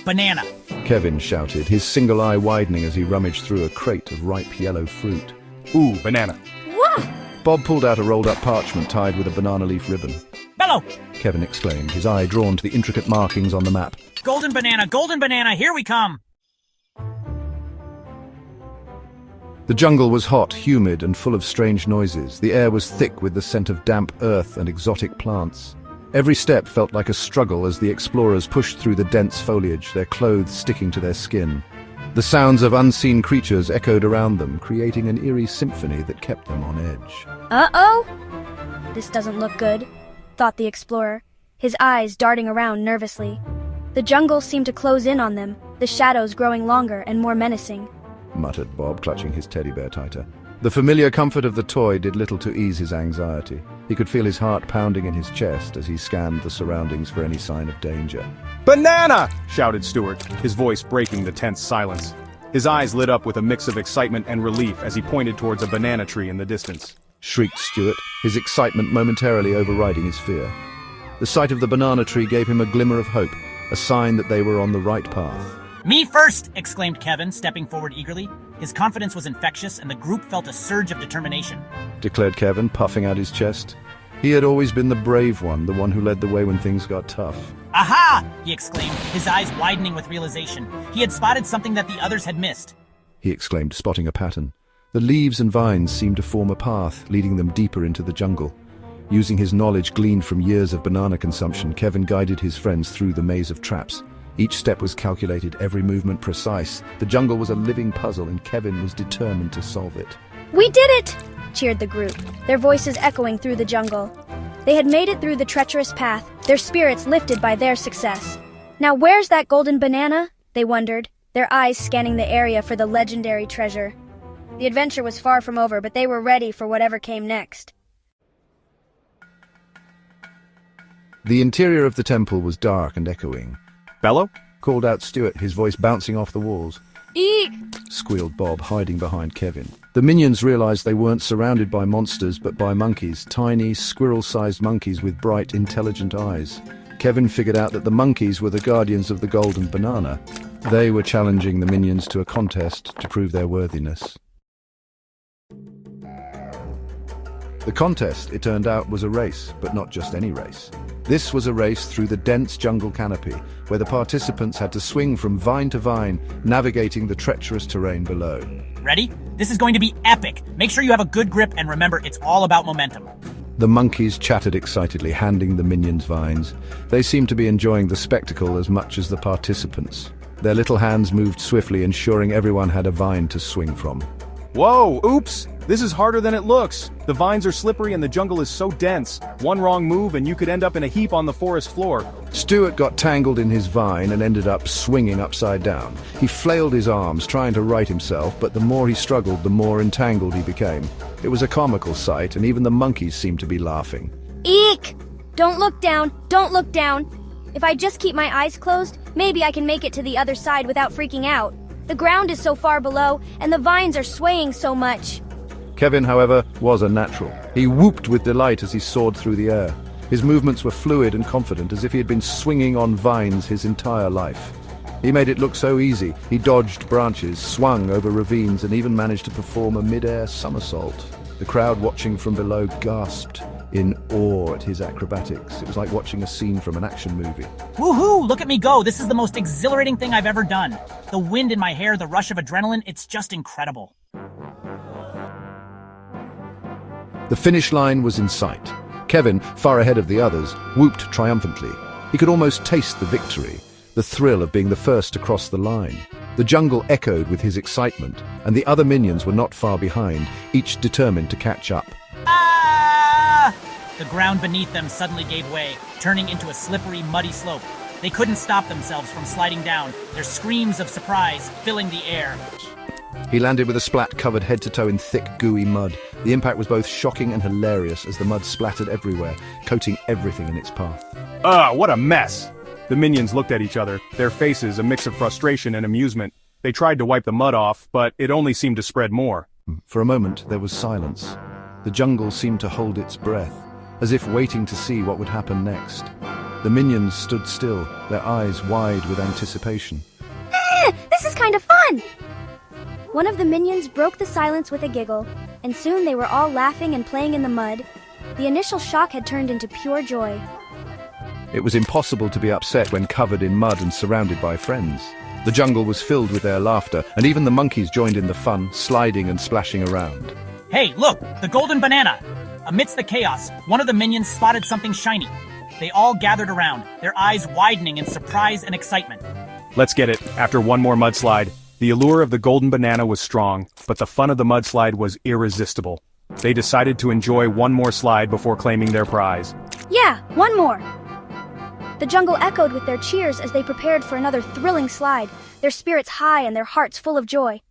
banana! Kevin shouted, his single eye widening as he rummaged through a crate of ripe yellow fruit. Ooh, banana. Whoa! Bob pulled out a rolled-up parchment tied with a banana leaf ribbon. Bello! Kevin exclaimed, his eye drawn to the intricate markings on the map. Golden banana, here we come! The jungle was hot, humid, and full of strange noises. The air was thick with the scent of damp earth and exotic plants. Every step felt like a struggle as the explorers pushed through the dense foliage, their clothes sticking to their skin. The sounds of unseen creatures echoed around them, creating an eerie symphony that kept them on edge. Uh-oh! This doesn't look good, thought the explorer, his eyes darting around nervously. The jungle seemed to close in on them, the shadows growing longer and more menacing. Muttered Bob, clutching his teddy bear tighter. The familiar comfort of the toy did little to ease his anxiety. He could feel his heart pounding in his chest as he scanned the surroundings for any sign of danger. Banana! Shouted Stuart, his voice breaking the tense silence. His eyes lit up with a mix of excitement and relief as he pointed towards a banana tree in the distance. Shrieked Stuart, his excitement momentarily overriding his fear. The sight of the banana tree gave him a glimmer of hope, a sign that they were on the right path. Me first! Exclaimed Kevin, stepping forward eagerly. His confidence was infectious, and the group felt a surge of determination. Declared Kevin, puffing out his chest. He had always been the brave one, the one who led the way when things got tough. Aha! He exclaimed, his eyes widening with realization. He had spotted something that the others had missed. He exclaimed, spotting a pattern. The leaves and vines seemed to form a path, leading them deeper into the jungle. Using his knowledge gleaned from years of banana consumption, Kevin guided his friends through the maze of traps. Each step was calculated, every movement precise. The jungle was a living puzzle, and Kevin was determined to solve it. We did it! Cheered the group, their voices echoing through the jungle. They had made it through the treacherous path, their spirits lifted by their success. Now where's that golden banana? They wondered, their eyes scanning the area for the legendary treasure. The adventure was far from over, but they were ready for whatever came next. The interior of the temple was dark and echoing. Bello? Called out Stuart, his voice bouncing off the walls. Eek! Squealed Bob, hiding behind Kevin. The minions realized they weren't surrounded by monsters, but by monkeys, tiny, squirrel-sized monkeys with bright, intelligent eyes. Kevin figured out that the monkeys were the guardians of the golden banana. They were challenging the minions to a contest to prove their worthiness. The contest, it turned out, was a race, but not just any race. This was a race through the dense jungle canopy, where the participants had to swing from vine to vine, navigating the treacherous terrain below. Ready? This is going to be epic. Make sure you have a good grip, and remember, it's all about momentum. The monkeys chattered excitedly, handing the minions vines. They seemed to be enjoying the spectacle as much as the participants. Their little hands moved swiftly, ensuring everyone had a vine to swing from. Whoa, oops! This is harder than it looks. The vines are slippery and the jungle is so dense. One wrong move and you could end up in a heap on the forest floor. Stuart got tangled in his vine and ended up swinging upside down. He flailed his arms, trying to right himself, but the more he struggled, the more entangled he became. It was a comical sight, and even the monkeys seemed to be laughing. Eek! Don't look down! Don't look down! If I just keep my eyes closed, maybe I can make it to the other side without freaking out. The ground is so far below, and the vines are swaying so much. Kevin, however, was a natural. He whooped with delight as he soared through the air. His movements were fluid and confident, as if he had been swinging on vines his entire life. He made it look so easy. He dodged branches, swung over ravines, and even managed to perform a mid-air somersault. The crowd watching from below gasped in awe at his acrobatics. It was like watching a scene from an action movie. Woohoo! Look at me go! This is the most exhilarating thing I've ever done. The wind in my hair, the rush of adrenaline, it's just incredible. The finish line was in sight. Kevin, far ahead of the others, whooped triumphantly. He could almost taste the victory, the thrill of being the first to cross the line. The jungle echoed with his excitement, and the other minions were not far behind, each determined to catch up. Ah! The ground beneath them suddenly gave way, turning into a slippery, muddy slope. They couldn't stop themselves from sliding down, their screams of surprise filling the air. He landed with a splat covered head to toe in thick, gooey mud. The impact was both shocking and hilarious as the mud splattered everywhere, coating everything in its path. What a mess! The minions looked at each other, their faces a mix of frustration and amusement. They tried to wipe the mud off, but it only seemed to spread more. For a moment, there was silence. The jungle seemed to hold its breath, as if waiting to see what would happen next. The minions stood still, their eyes wide with anticipation. This is kind of fun! One of the minions broke the silence with a giggle, and soon they were all laughing and playing in the mud. The initial shock had turned into pure joy. It was impossible to be upset when covered in mud and surrounded by friends. The jungle was filled with their laughter, and even the monkeys joined in the fun, sliding and splashing around. Hey, look! The golden banana! Amidst the chaos, one of the minions spotted something shiny. They all gathered around, their eyes widening in surprise and excitement. Let's get it. After one more mudslide, the allure of the golden banana was strong, but the fun of the mudslide was irresistible. They decided to enjoy one more slide before claiming their prize. Yeah, one more! The jungle echoed with their cheers as they prepared for another thrilling slide, their spirits high and their hearts full of joy.